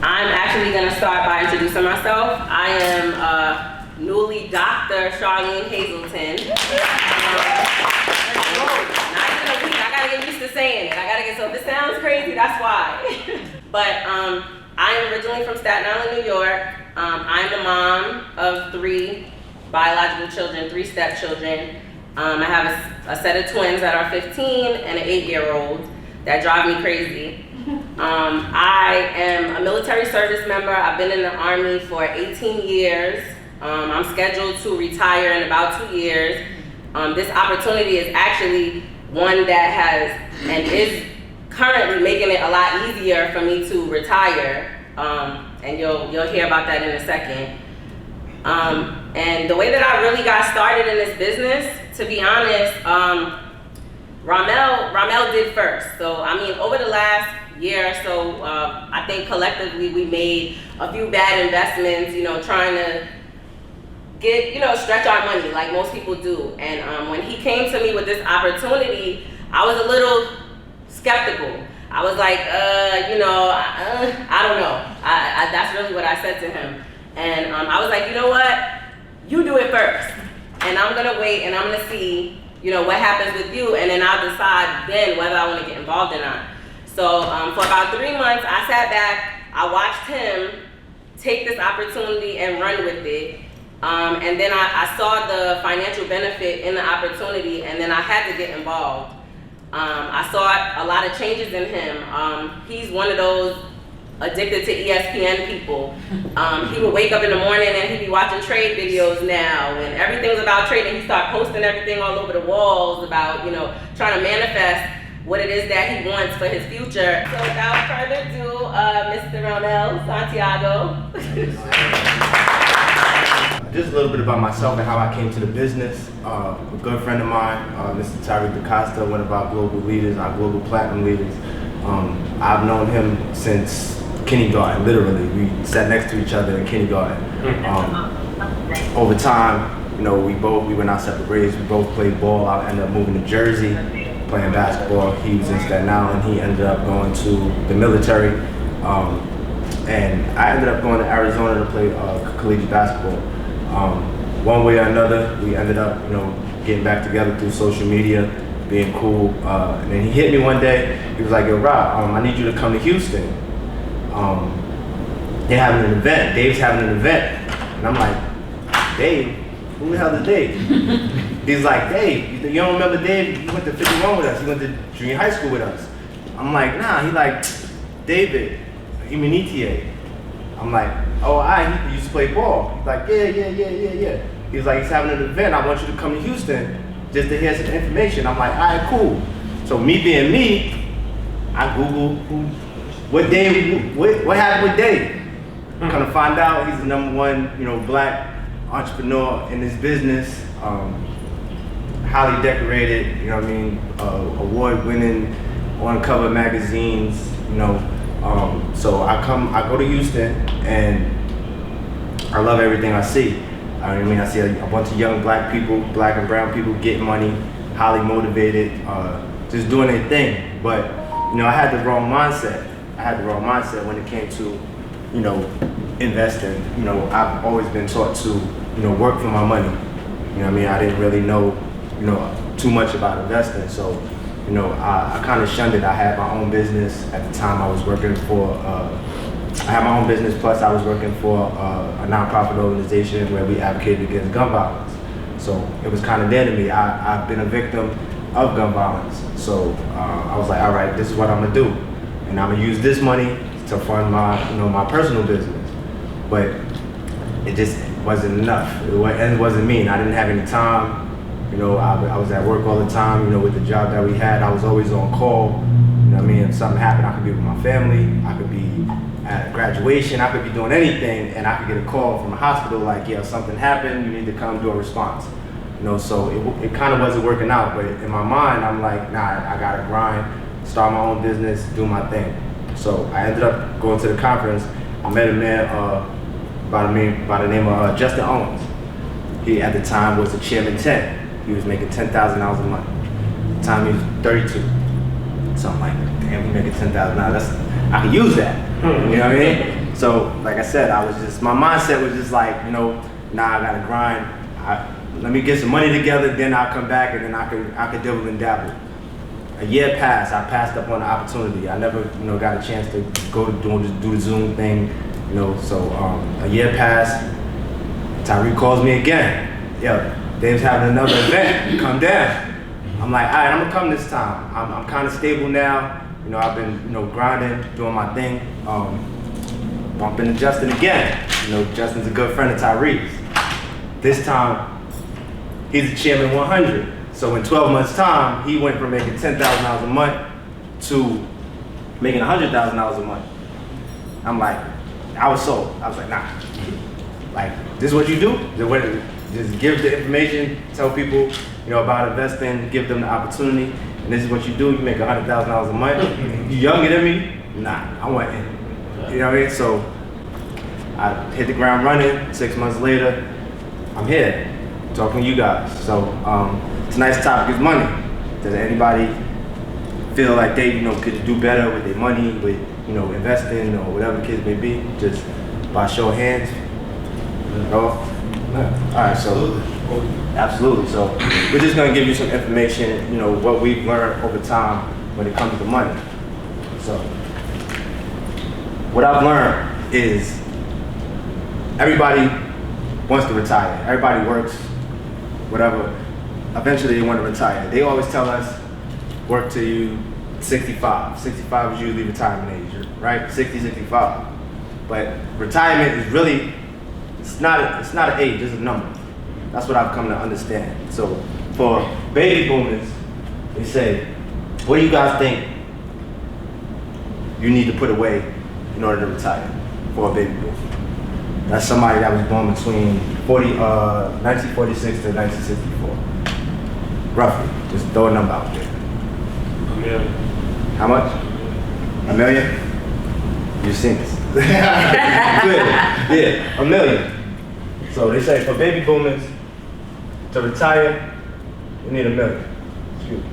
I'm actually going to start by introducing myself. I am newly Dr. Charlene Hazelton. Not even a week. I got to get used to saying it. So if it sounds crazy, that's why. But I am originally from Staten Island, New York. I'm the mom of 3 biological children, 3 stepchildren. I have a set of twins that are 15 and an 8-year-old that drive me crazy. I am a military service member. I've been in the Army for 18 years. I'm scheduled to retire in about 2 years. This opportunity is actually one that has and is currently making it a lot easier for me to retire. And you'll hear about that in a second. And the way that I really got started in this business, to be honest, Romell did first. So, I mean, over the last year or so, I think collectively we made a few bad investments, trying to get, stretch our money like most people do. And when he came to me with this opportunity, I was a little skeptical. I was like, I don't know. That's really what I said to him. And I was like, you know what? You do it first. And I'm gonna wait and I'm gonna see, what happens with you, and then I'll decide then whether I wanna get involved or not. So for about 3 months, I sat back, I watched him take this opportunity and run with it. And then I saw the financial benefit in the opportunity, and then I had to get involved. I saw a lot of changes in him. He's one of those addicted to ESPN people. He would wake up in the morning and he'd be watching trade videos now, and everything's about trading. He started posting everything all over the walls about, trying to manifest what it is that he wants for his future. So without further ado, Mr. Romell, Santiago. Just a little bit about myself and how I came to the business. A good friend of mine, Mr. Tariq DaCosta, one of our global leaders, our global platinum leaders. I've known him since kindergarten, literally. We sat next to each other in kindergarten. Over time, we went our separate ways. We both played ball. I ended up moving to Jersey, playing basketball. He was in Staten Island. He ended up going to the military. And I ended up going to Arizona to play collegiate basketball. One way or another, we ended up, getting back together through social media, being cool. And then he hit me one day. He was like, "Yo, Rob, I need you to come to Houston. They're having an event. Dave's having an event." And I'm like, "Dave? Who the hell is Dave?" He's like, "Dave, you don't remember Dave? He went to 51 with us. He went to junior high school with us." I'm like, "Nah." He like, "David, Imanitie." I'm like, "Oh, he used to play ball." He's like, yeah. He was like, "He's having an event. I want you to come to Houston just to hear some information." I'm like, "All right, cool." So me being me, I Googled what happened with Dave. Kind of find out he's the #1, black entrepreneur in this business. Highly decorated, award-winning on-cover magazines, So I go to Houston and I love everything I see. I see a bunch of young black people, black and brown people getting money, highly motivated, just doing their thing. But, I had the wrong mindset. When it came to, investing. I've always been taught to, work for my money. I didn't really know, too much about investing. So, I kind of shunned it. I had my own business at the time. I was working for, I had my own business, plus I was working for a nonprofit organization where we advocated against gun violence. So it was kind of dear to me. I've been a victim of gun violence. So I was like, all right, this is what I'm gonna do. And I'm gonna use this money to fund my, my personal business. But it just wasn't enough. It wasn't me, and I didn't have any time. I was at work all the time, with the job that we had. I was always on call. If something happened, I could be with my family. I could be at graduation. I could be doing anything, and I could get a call from the hospital like, "Yeah, something happened. You need to come do a response." So it kind of wasn't working out. But in my mind, I'm like, nah, I gotta grind, start my own business, do my thing. So I ended up going to the conference. I met a man by the name of Justin Owens. He at the time was the chairman 10. He was making $10,000 a month. At the time he was 32. So I'm like, damn, he making $10,000. I could use that. You know what I mean? So, like I said, my mindset was just like, you know, nah, I gotta grind. Let me get some money together, then I'll come back and then I could dibble and dabble. A year passed, I passed up on the opportunity. I never, you know, got a chance to go to do the Zoom thing, you know, so a year passed, Tyree calls me again. Yo, Dave's having another event, come down. I'm like, all right, I'm gonna come this time. I'm kind of stable now. You know, I've been, you know, grinding, doing my thing. Bumping into Justin again. You know, Justin's a good friend of Tyree's. This time, he's the chairman 100. So in 12 months' time, he went from making $10,000 a month to making $100,000 a month. I'm like, I was sold. I was like, nah. Like, this is what you do? Just give the information, tell people, you know, about investing, give them the opportunity, and this is what you do. You make $100,000 a month. You younger than me? Nah, I want in. You know what I mean? So I hit the ground running. 6 months later, I'm here talking to you guys. So tonight's topic is money. Does anybody feel like they, you know, could do better with their money, with, you know, investing or whatever the case may be? Just by show of hands. No? All right, so absolutely. So we're just gonna give you some information, you know, what we've learned over time when it comes to money. So what I've learned is everybody wants to retire. Everybody works, whatever. Eventually they want to retire. They always tell us work till you 65. 65 is usually retirement age, right? 60, 65. But retirement is really, it's not an age, it's a number. That's what I've come to understand. So for baby boomers, they say, what do you guys think you need to put away in order to retire for a baby boomer? That's somebody that was born between 1946 to 1964. Roughly, just throw a number out there. $1 million. How much? $1 million? You've seen this. Yeah, $1 million. So they say for baby boomers to retire, you need $1 million. Excuse me.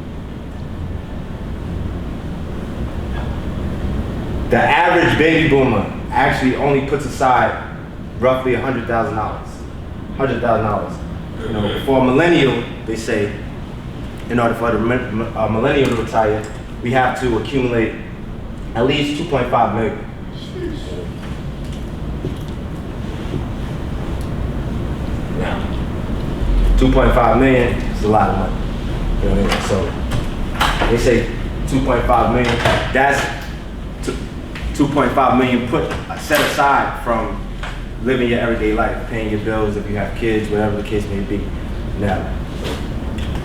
The average baby boomer actually only puts aside roughly $100,000. $100,000. You know, for a millennial, they say, in order for a millennial to retire, we have to accumulate at least 2.5 million. Now, 2.5 million is a lot of money. You know what I mean? So they say 2.5 million. That's 2.5 million set aside from living your everyday life, paying your bills if you have kids, whatever the case may be. Now,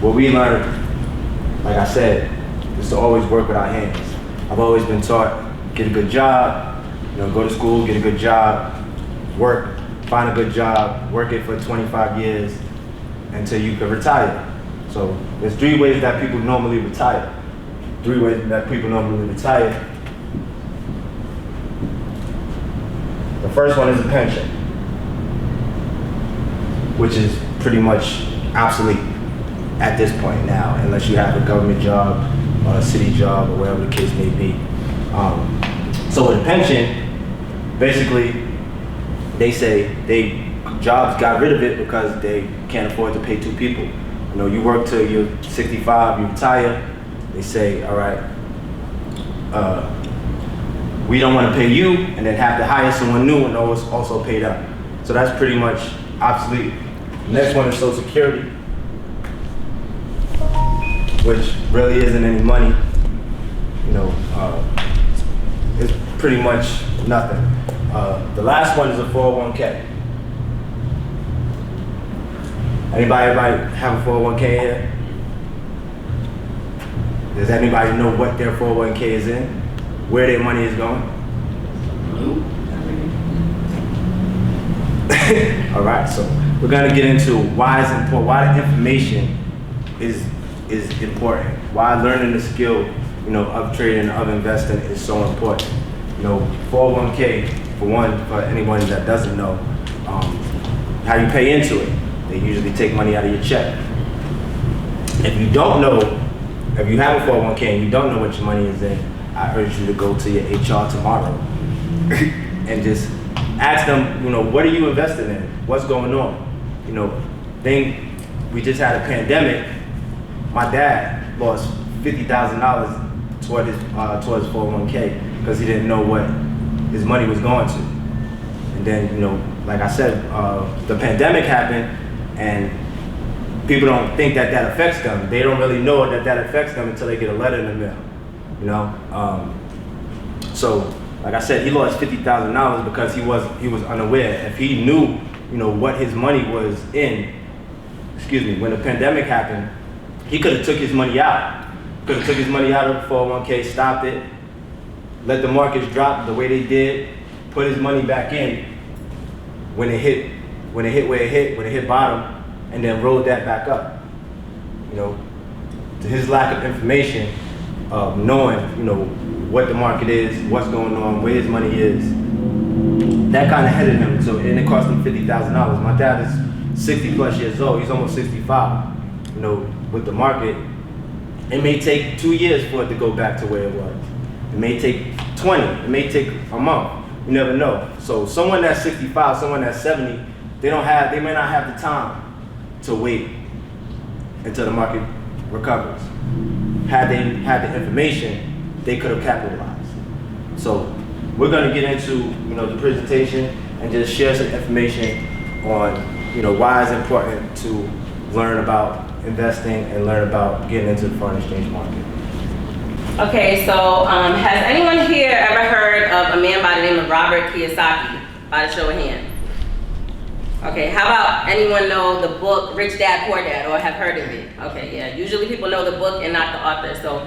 what we learned, like I said, is to always work with our hands. I've always been taught, get a good job, you know, go to school, get a good job, work, find a good job, work it for 25 years until you can retire. So there's 3 ways that people normally retire. 3 ways that people normally retire. The first one is a pension, which is pretty much obsolete at this point now, unless you have a government job or a city job or whatever the case may be. So with a pension, basically, they say jobs got rid of it because they can't afford to pay 2 people. You know, you work till you're 65, you retire. They say, all right, we don't want to pay you, and then have to hire someone new and also pay them. So that's pretty much obsolete. Next one is Social Security, which really isn't any money. You know, it's pretty much nothing. The last one is a 401k. Anybody have a 401k here? Does anybody know what their 401k is in? Where their money is going? All right, so we're gonna get into why it's important, why the information is important, why learning the skill, you know, of trading, of investing is so important. You know, 401k, for one, for anyone that doesn't know, how you pay into it. They usually take money out of your check. If you don't know, if you have a 401k and you don't know what your money is in, I urge you to go to your HR tomorrow and just asked them, you know, what are you investing in? What's going on? You know, then we just had a pandemic. My dad lost $50,000 towards his 401k because he didn't know what his money was going to. And then, you know, like I said, the pandemic happened, and people don't think that that affects them. They don't really know that that affects them until they get a letter in the mail, you know? So, like I said, he lost $50,000 because he was unaware. If he knew, you know, what his money was in, when the pandemic happened, he could have took his money out. Could have took his money out of the 401k, stopped it, let the markets drop the way they did, put his money back in when it hit where it hit bottom, and then rode that back up. You know, to his lack of information of knowing, you know, what the market is, what's going on, where his money is, that kind of headed him. So, and it cost him $50,000. My dad is 60 plus years old. He's almost 65. You know, with the market, it may take 2 years for it to go back to where it was. It may take 20. It may take a month. You never know. So someone that's 65, someone that's 70, they may not have the time to wait until the market recovers. Had they had the information, they could have capitalized. So we're going to get into, you know, the presentation and just share some information on, you know, why it's important to learn about investing and learn about getting into the foreign exchange market. Okay, so has anyone here ever heard of a man by the name of Robert Kiyosaki? By the show of hands. Okay, how about anyone know the book Rich Dad Poor Dad, or have heard of it? Okay, yeah, usually people know the book and not the author. So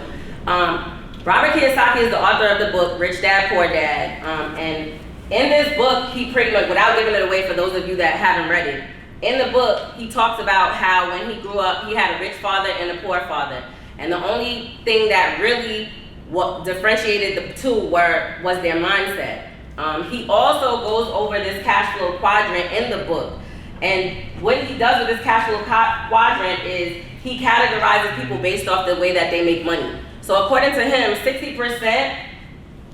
Robert Kiyosaki is the author of the book Rich Dad Poor Dad, and in this book he pretty much, without giving it away for those of you that haven't read it, in the book he talks about how when he grew up he had a rich father and a poor father, and the only thing that really differentiated the two was their mindset. He also goes over this cash flow quadrant in the book, and what he does with this cash flow quadrant is he categorizes people based off the way that they make money. So according to him, 60%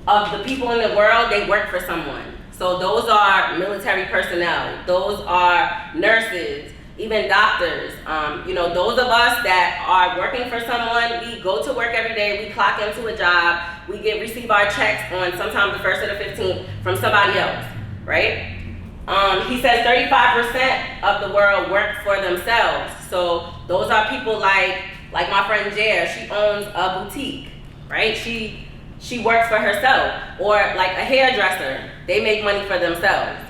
of the people in the world, they work for someone. So those are military personnel, those are nurses, even doctors. You know, those of us that are working for someone, we go to work every day, we clock into a job, we receive our checks on sometimes the 1st or the 15th from somebody else, right? He says 35% of the world work for themselves. So those are people like my friend Jer, she owns a boutique, right? She works for herself. Or like a hairdresser, they make money for themselves.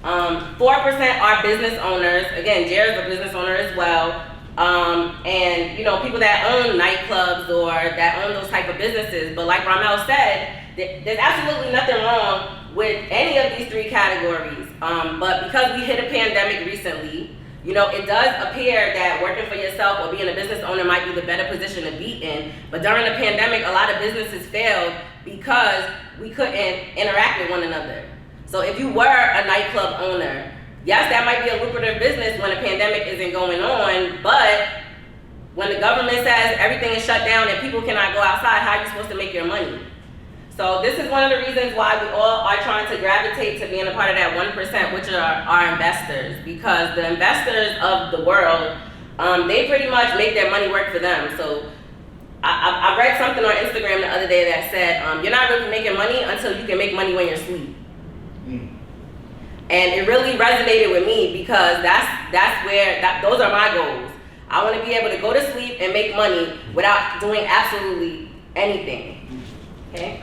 4% are business owners. Again, Jared's a business owner as well. And you know, people that own nightclubs or that own those type of businesses. But like Romell said, there's absolutely nothing wrong with any of these three categories. But because we hit a pandemic recently, you know, it does appear that working for yourself or being a business owner might be the better position to be in. But during the pandemic, a lot of businesses failed because we couldn't interact with one another. So if you were a nightclub owner, yes, that might be a lucrative business when a pandemic isn't going on, but when the government says everything is shut down and people cannot go outside, how are you supposed to make your money? So this is one of the reasons why we all are trying to gravitate to being a part of that 1%, which are our investors, because the investors of the world, they pretty much make their money work for them. So I read something on Instagram the other day that said, you're not really making money until you can make money when you're asleep. And it really resonated with me because those are my goals. I want to be able to go to sleep and make money without doing absolutely anything. Okay?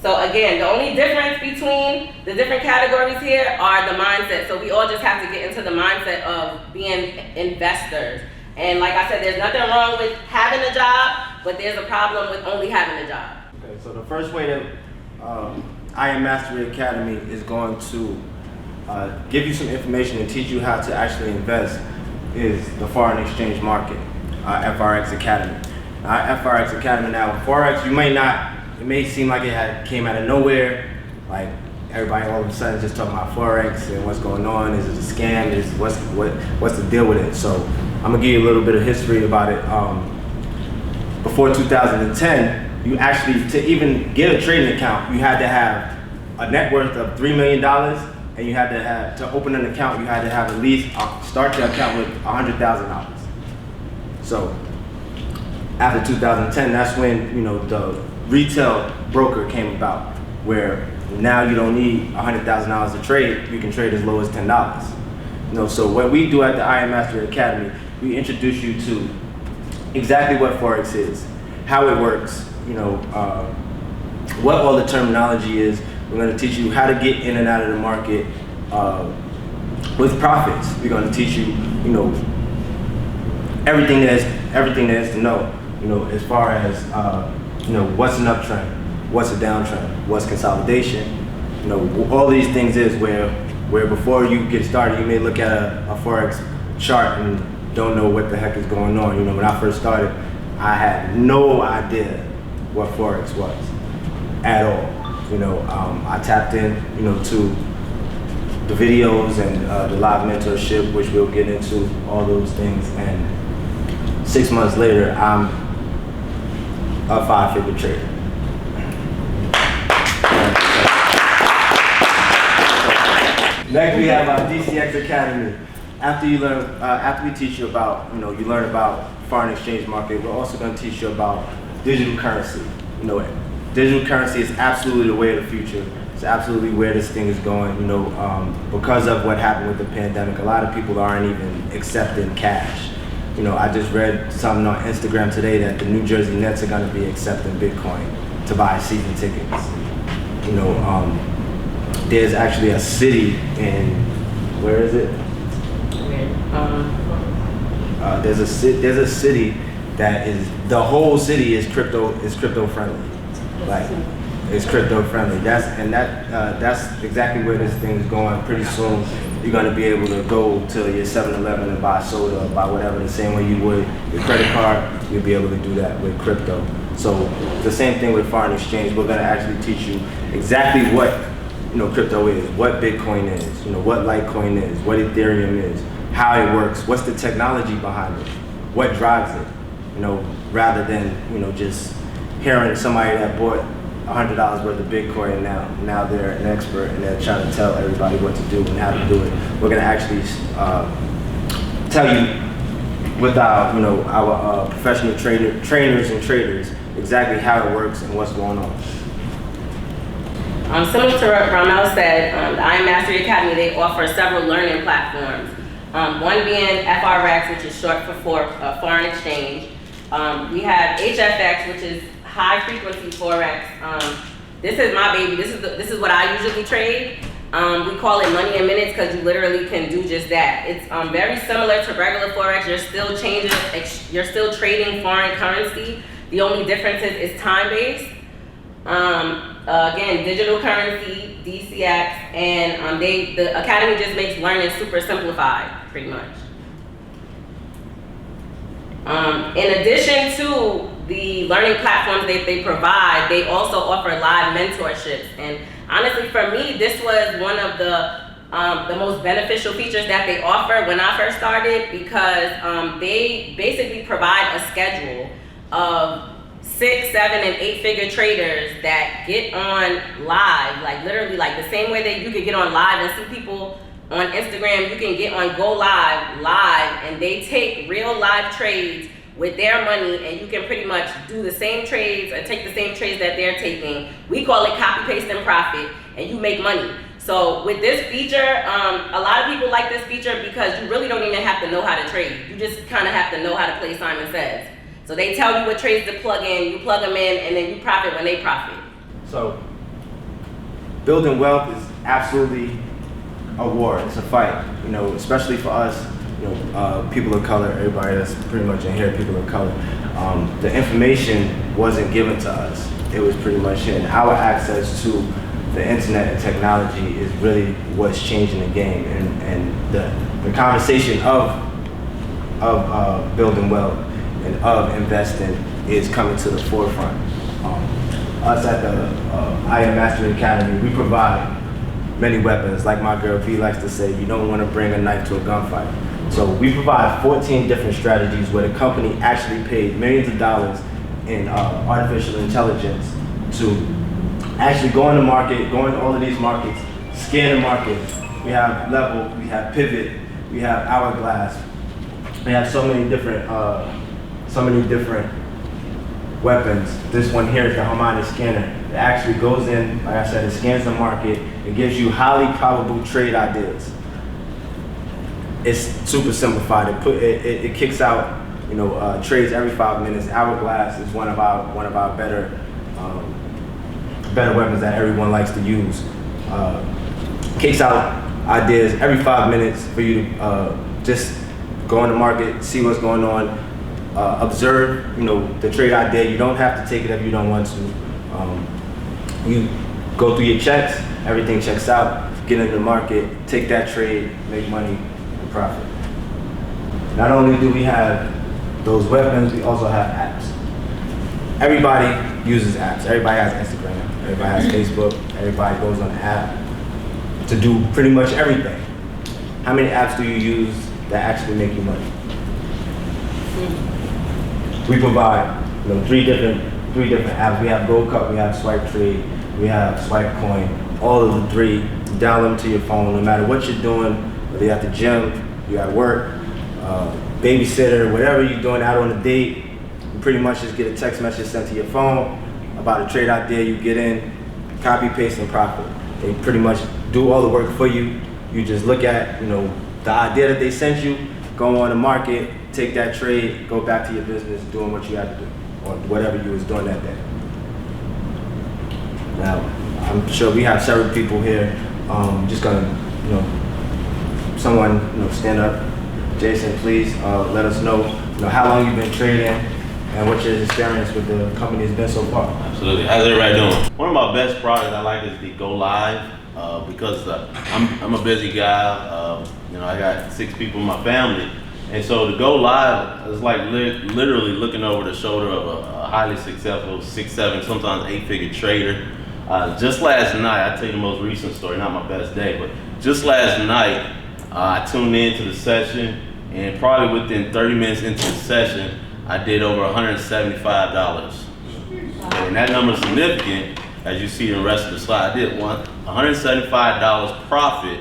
So again, the only difference between the different categories here are the mindset. So we all just have to get into the mindset of being investors. And like I said, there's nothing wrong with having a job, but there's a problem with only having a job. Okay, so the first way that I Am Mastery Academy is going to give you some information and teach you how to actually invest is the foreign exchange market, Forex Academy. Forex Academy now, Forex, it may seem like it came out of nowhere, like everybody all of a sudden just talking about Forex and what's going on, is it a scam, what's the deal with it? So I'm gonna give you a little bit of history about it. Before 2010, you actually, to even get a trading account, you had to have a net worth of $3 million and you had to have, to open an account, you had to have at least, start your account with $100,000. So after 2010, that's when, you know, the retail broker came about, where now you don't need $100,000 to trade, you can trade as low as $10. You know, so what we do at the I Am Mastery Academy, we introduce you to exactly what Forex is, how it works, you know, what all the terminology is. We're going to teach you how to get in and out of the market with profits. We're going to teach you, you know, everything there is to know, you know, as far as, you know, what's an uptrend, what's a downtrend, what's consolidation, you know, all these things is where before you get started, you may look at a Forex chart and don't know what the heck is going on. You know, when I first started, I had no idea what Forex was at all. You know, I tapped in, you know, to the videos and the live mentorship, which we'll get into, all those things. And 6 months later, I'm a 5-figure trader. Next, we have our DCX Academy. After you learn, after we teach you about, you know, you learn about foreign exchange market, we're also going to teach you about digital currency. You know, digital currency is absolutely the way of the future. It's absolutely where this thing is going. You know, because of what happened with the pandemic, a lot of people aren't even accepting cash. You know, I just read something on Instagram today that the New Jersey Nets are going to be accepting Bitcoin to buy season tickets. You know, there's actually a city in, where is it? There's a city that is, the whole city is crypto friendly. Like, it's crypto friendly. That's exactly where this thing is going. Pretty soon, you're going to be able to go to your 7-Eleven and buy soda or buy whatever the same way you would your credit card. You'll be able to do that with crypto. So the same thing with foreign exchange. We're going to actually teach you exactly what, you know, crypto is, what Bitcoin is, you know, what Litecoin is, what Ethereum is, how it works, what's the technology behind it, what drives it, you know, rather than, you know, just hearing somebody that bought $100 worth of Bitcoin and now they're an expert and they're trying to tell everybody what to do and how to do it. We're going to actually tell you with our, you know, our professional trainers and traders exactly how it works and what's going on. Similar to what Romell said, the I Am Mastery Academy, they offer several learning platforms. One being FRX, which is short for foreign exchange. We have HFX, which is high frequency Forex. This is my baby. This is what I usually trade. We call it money in minutes because you literally can do just that. It's very similar to regular Forex. You're still trading foreign currency. The only difference is time based. Again, digital currency, DCX, and the Academy just makes learning super simplified, pretty much. In addition to the learning platforms that they provide, they also offer live mentorships. And honestly, for me, this was one of the most beneficial features that they offer when I first started, because they basically provide a schedule of 6, 7, and 8-figure traders that get on live, like literally like the same way that you could get on live and see people on Instagram, you can get on Go Live, and they take real live trades with their money, and you can pretty much do the same trades or take the same trades that they're taking. We call it copy, paste, and profit, and you make money. So with this feature, a lot of people like this feature because you really don't even have to know how to trade. You just kind of have to know how to play Simon Says. So they tell you what trades to plug in, you plug them in, and then you profit when they profit. So building wealth is absolutely a war. It's a fight, you know, especially for us, you know, people of color, everybody that's pretty much in here, people of color. The information wasn't given to us. It was pretty much hidden. Our access to the internet and technology is really what's changing the game, and the conversation of building wealth and of investing is coming to the forefront. Us at the I Am Mastery Academy, we provide many weapons. Like my girl B likes to say, you don't want to bring a knife to a gunfight. So we provide 14 different strategies where the company actually paid millions of dollars in artificial intelligence to actually go in the market, go in all of these markets, scan the market, we have level, we have pivot, we have hourglass. We have so many different weapons. This one here is the Harmonic scanner. It actually goes in, like I said, it scans the market. It gives you highly probable trade ideas. It's super simplified. It kicks out, trades every 5 minutes. Hourglass is one of our better weapons that everyone likes to use. Kicks out ideas every 5 minutes for you to just go in the market, see what's going on, observe, the trade idea. You don't have to take it if you don't want to. You go through your checks, everything checks out, get into the market, take that trade, make money and profit. Not only do we have those weapons, we also have apps. Everybody uses apps. Everybody has Instagram, everybody has Facebook, everybody goes on the app to do pretty much everything. How many apps do you use that actually make you money? We provide, three different apps. We have Gold Cup, we have Swipe Trade, we have Swipe Coin. All of the three, download them to your phone. No matter what you're doing, whether you're at the gym, you're at work, babysitter, whatever you're doing out on a date, you pretty much just get a text message sent to your phone about a trade idea. You get in, copy, paste, and profit. They pretty much do all the work for you. You just look at, the idea that they sent you, go on the market, take that trade, go back to your business, doing what you had to do, or whatever you was doing that day. Now, I'm sure we have several people here. Just gonna, someone, stand up. Jason, please let us know, how long you've been trading and what your experience with the company has been so far. Absolutely. How's everybody doing? One of my best products I like is the Go Live because I'm a busy guy. I got 6 people in my family. And so to go live is like literally looking over the shoulder of a highly successful 6, 7, sometimes 8-figure trader. Just last night, I'll tell you the most recent story, not my best day, but just last night, I tuned into the session, and probably within 30 minutes into the session, I did over $175. And that number is significant, as you see in the rest of the slide. I did $175 profit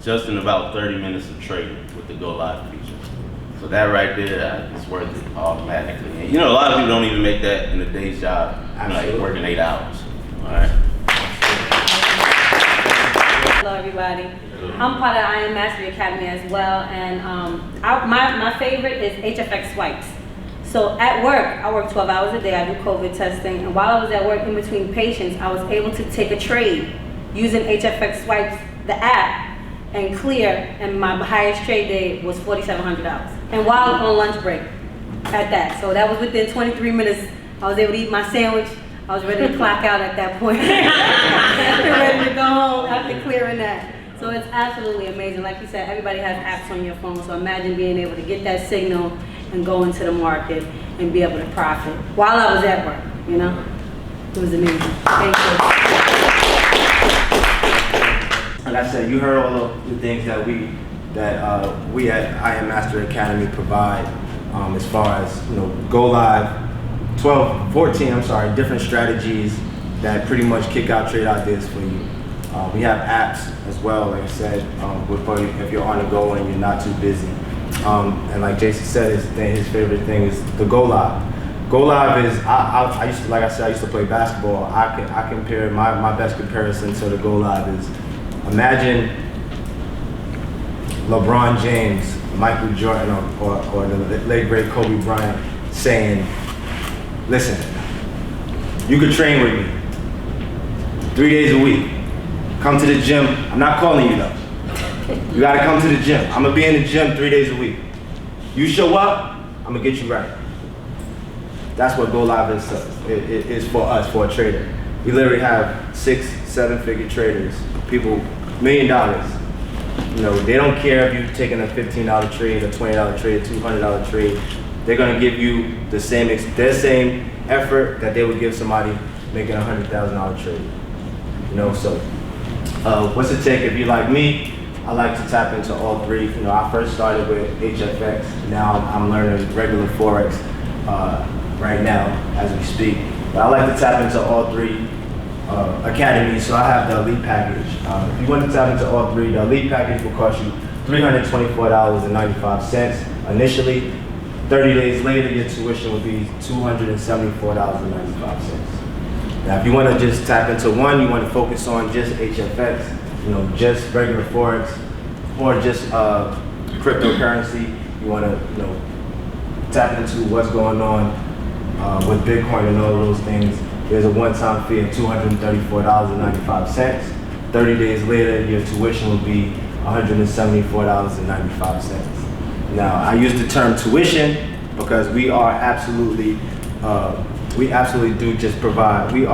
just in about 30 minutes of trading with the Go Live feature. So that right there is worth it automatically. And a lot of people don't even make that in a day's job, like working 8 hours. All right. Hello, everybody. I'm part of I Am Mastery Academy as well, and my favorite is HFX swipes. So at work, I work 12 hours a day. I do COVID testing, and while I was at work in between patients, I was able to take a trade using HFX swipes, the app, and clear, and my highest trade day was $4,700. And while on lunch break at that. So that was within 23 minutes. I was able to eat my sandwich. I was ready to clock out at that point. Ready to go home after clearing that. So it's absolutely amazing. Like you said, everybody has apps on your phone. So imagine being able to get that signal and go into the market and be able to profit while I was at work, It was amazing. Thank you. Like I said, you heard all of the things that we at I Am Master Academy provide as far as Go Live, 14 different strategies that pretty much kick out trade ideas for you. We have apps as well, like I said, if you're on the go and you're not too busy. And like Jason said, his favorite thing is the Go Live. Go Live is, I used to play basketball. I compare, my best comparison to the Go Live is, imagine LeBron James, Michael Jordan, or the late great Kobe Bryant saying, listen, you could train with me 3 days a week. Come to the gym. I'm not calling you though. You gotta come to the gym. I'm gonna be in the gym 3 days a week. You show up, I'm gonna get you right. That's what Go Live is for us, for a trader. We literally have 6, 7-figure traders, people, $1 million. They don't care if you're taking a $15 trade, a $20 trade, a $200 trade. They're gonna give you their same effort that they would give somebody making a $100,000 trade. So what's it take? If you're like me, I like to tap into all three. I first started with HFX. Now I'm learning regular Forex right now as we speak. But I like to tap into all three Academy, so I have the Elite package. If you want to tap into all three, the Elite package will cost you $324.95 initially. 30 days later, your tuition will be $274.95. Now, if you want to just tap into one, you want to focus on just HFX, just regular Forex, or just cryptocurrency. You want to, tap into what's going on with Bitcoin and all those things. There's a one-time fee of $234.95. 30 days later, your tuition will be $174.95. Now, I use the term tuition because we absolutely do just provide. We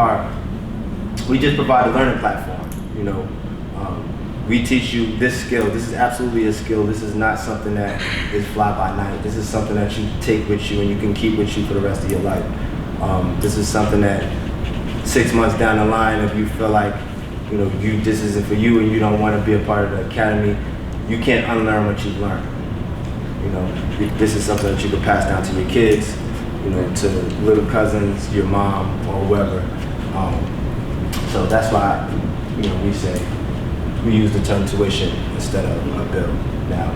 just provide a learning platform. We teach you this skill. This is absolutely a skill. This is not something that is fly by night. This is something that you take with you and you can keep with you for the rest of your life. This is something that 6 months down the line, if you feel like this isn't for you and you don't want to be a part of the academy, you can't unlearn what you've learned. This is something that you can pass down to your kids, to little cousins, your mom, or whoever. So that's why, we use the term tuition instead of a bill. Now,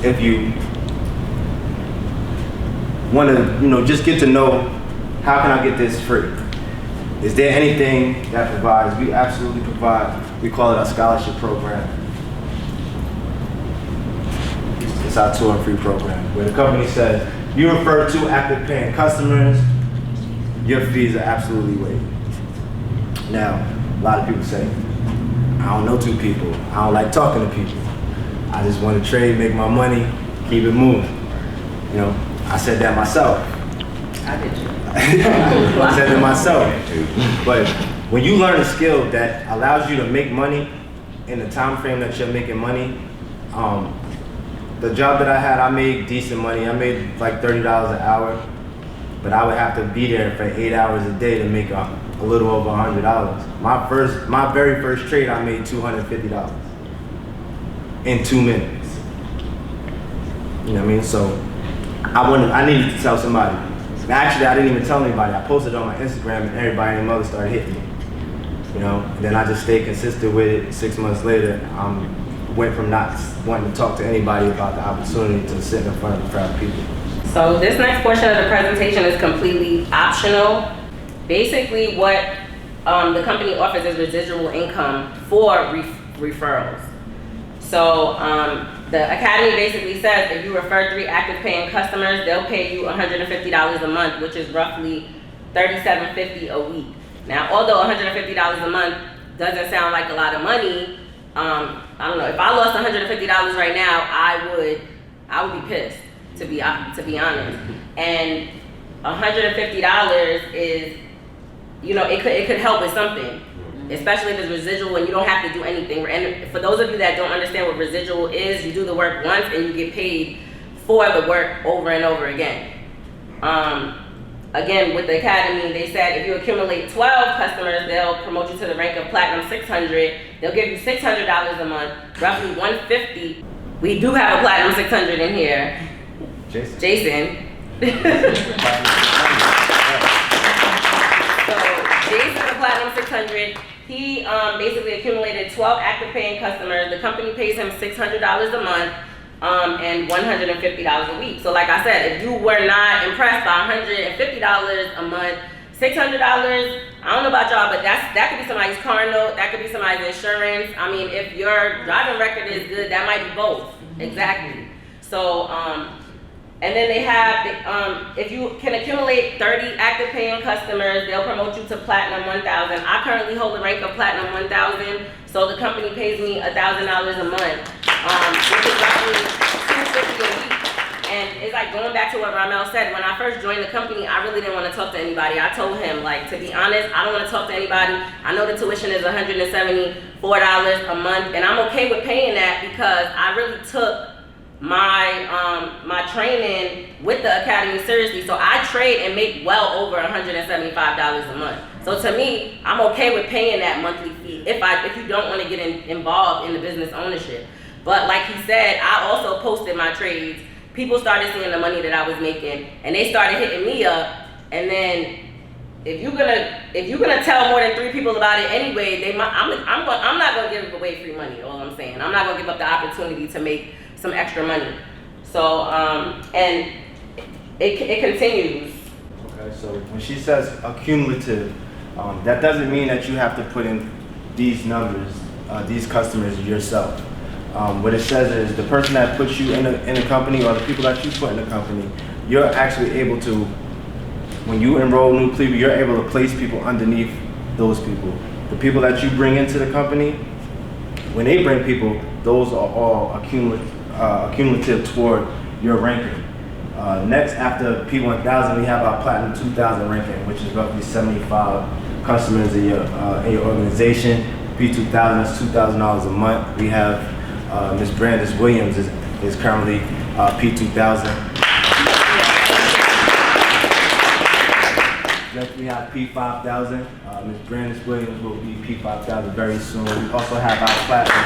if you want to, just get to know, how can I get this free? Is there anything that provides? We absolutely provide. We call it our scholarship program. It's our tour and free program, where the company says, you refer to active paying customers, your fees are absolutely waived. Now, a lot of people say, I don't know two people. I don't like talking to people. I just want to trade, make my money, keep it moving. I said that myself. I did you. I said it myself. But when you learn a skill that allows you to make money in the time frame that you're making money, the job that I had, I made decent money. I made like $30 an hour, but I would have to be there for 8 hours a day to make a little over $100. My very first trade, I made $250 in 2 minutes. You know what I mean? So I needed to tell somebody. Actually, I didn't even tell anybody. I posted on my Instagram and everybody and mother started hitting me. And then I just stayed consistent with it. 6 months later, went from not wanting to talk to anybody about the opportunity to sit in front of a crowd of people. So this next portion of the presentation is completely optional. Basically, what the company offers is residual income for referrals. So the academy basically says if you refer 3 active paying customers, they'll pay you $150 a month, which is roughly $37.50 a week. Now, although $150 a month doesn't sound like a lot of money, I don't know. If I lost $150 right now, I would be pissed, to be honest. And $150 is, it could help with something, especially if it's residual and you don't have to do anything. And for those of you that don't understand what residual is, you do the work once and you get paid for the work over and over again. Again, with the academy, they said if you accumulate 12 customers, they'll promote you to the rank of Platinum 600. They'll give you $600 a month, roughly $150. We do have a Platinum 600 in here. Jason. So Jason, the Platinum 600, he basically accumulated 12 active paying customers. The company pays him $600 a month. And $150 a week. So like I said, if you were not impressed by $150 a month, $600, I don't know about y'all, but that could be somebody's car note, that could be somebody's insurance. I mean, if your driving record is good, that might be both. Exactly. So, and then they have, if you can accumulate 30 active paying customers, they'll promote you to Platinum 1000. I currently hold the rank of Platinum 1000, so the company pays me $1,000 a month, which is roughly $250 a week. And it's like going back to what Romell said, when I first joined the company, I really didn't want to talk to anybody. I told him, to be honest, I don't want to talk to anybody. I know the tuition is $174 a month, and I'm okay with paying that because I really took my training with the academy seriously. So I trade and make well over $175 a month. So to me, I'm okay with paying that monthly fee if you don't want to get involved in the business ownership. But like he said, I also posted my trades. People started seeing the money that I was making and they started hitting me up, and then if you're gonna tell more than 3 people about it anyway, I'm not gonna give away free money. All I'm saying, I'm not gonna give up the opportunity to make some extra money. So and it continues. Okay, so when she says accumulative, that doesn't mean that you have to put in these numbers, these customers yourself. What it says is the person that puts you in a company, or the people that you put in a company, you're actually able to, when you enroll new people, you're able to place people underneath those people. The people that you bring into the company, when they bring people, those are all accumulative toward your ranking. Next, after P1000, we have our Platinum 2000 ranking, which is roughly 75 customers in your organization. P2000 is $2,000 a month. We have Ms. Brandis Williams is currently P2000. Next, we have P5000. Ms. Brandis Williams will be P5000 very soon. We also have our Platinum.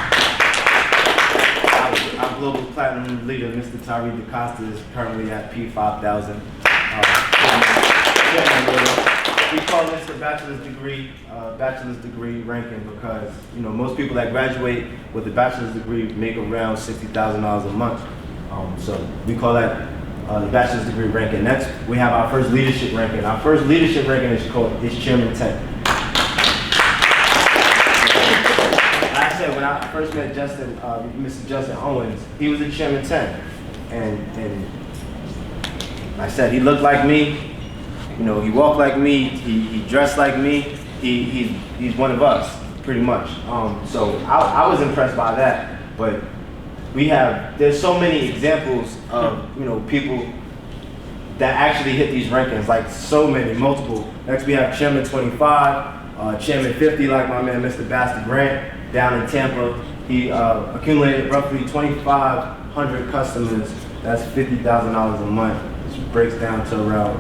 Our global platinum leader, Mr. Tyree DaCosta, is currently at P5000. We call this the bachelor's degree ranking because most people that graduate with a bachelor's degree make around $60,000 a month. So we call that the bachelor's degree ranking. Next, we have our first leadership ranking. Our first leadership ranking is Chairman 10. When I first met Justin, Mr. Justin Owens, he was a Chairman 10, and I said he looked like me, he walked like me, he dressed like me, he's one of us, pretty much. So I was impressed by that, but there's so many examples of people that actually hit these rankings, like so many, multiple. Next we have Chairman 25, Chairman 50, like my man Mr. Baxter Grant. Down in Tampa, he accumulated roughly 2,500 customers. That's $50,000 a month, which breaks down to around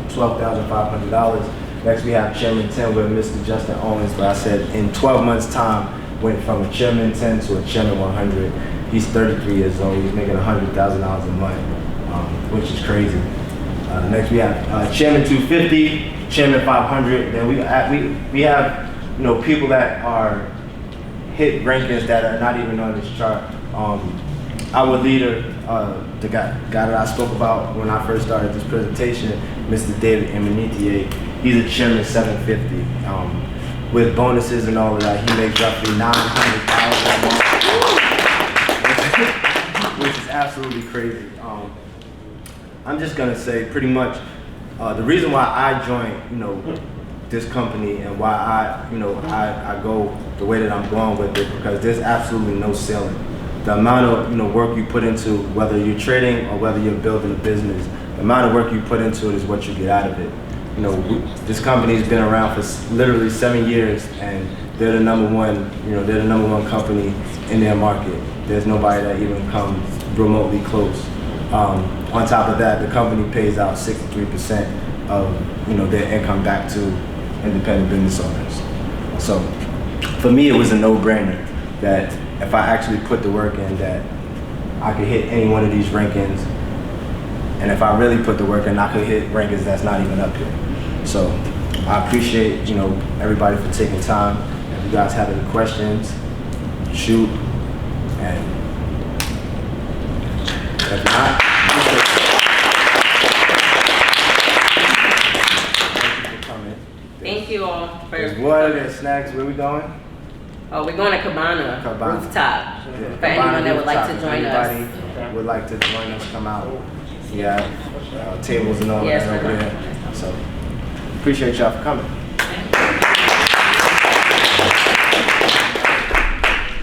$12,500. Next, we have Chairman 10 with Mr. Justin Owens, but I said in 12 months' time, went from a Chairman 10 to a Chairman 100. He's 33 years old. He's making $100,000 a month, which is crazy. Next, we have Chairman 250, Chairman 500. Then we have people that are hit rankings that are not even on this chart. Our leader, the guy that I spoke about when I first started this presentation, Mr. David Emanitier, he's a Chairman 750. With bonuses and all of that, he makes roughly $900,000 a month, which is absolutely crazy. I'm just gonna say pretty much the reason why I joined, this company and why I go the way that I'm going with it, because there's absolutely no ceiling. The amount of work you put into, whether you're trading or whether you're building a business, the amount of work you put into it is what you get out of it. This company's been around for literally 7 years, and they're the number one. They're the number one company in their market. There's nobody that even comes remotely close. On top of that, the company pays out 63% of their income back to independent business owners. So for me, it was a no-brainer that if I actually put the work in, that I could hit any one of these rankings. And if I really put the work in, I could hit rankings that's not even up here. So I appreciate everybody for taking time. If you guys have any questions, shoot. And if not, Thank you all for there's water, there's snacks. Where we going? Oh, we're going to Cabana Rooftop. Yeah, For anyone that would like to join us. Anybody would like to join us, come out. Yeah, tables and all Yes, that over there. So appreciate y'all for coming.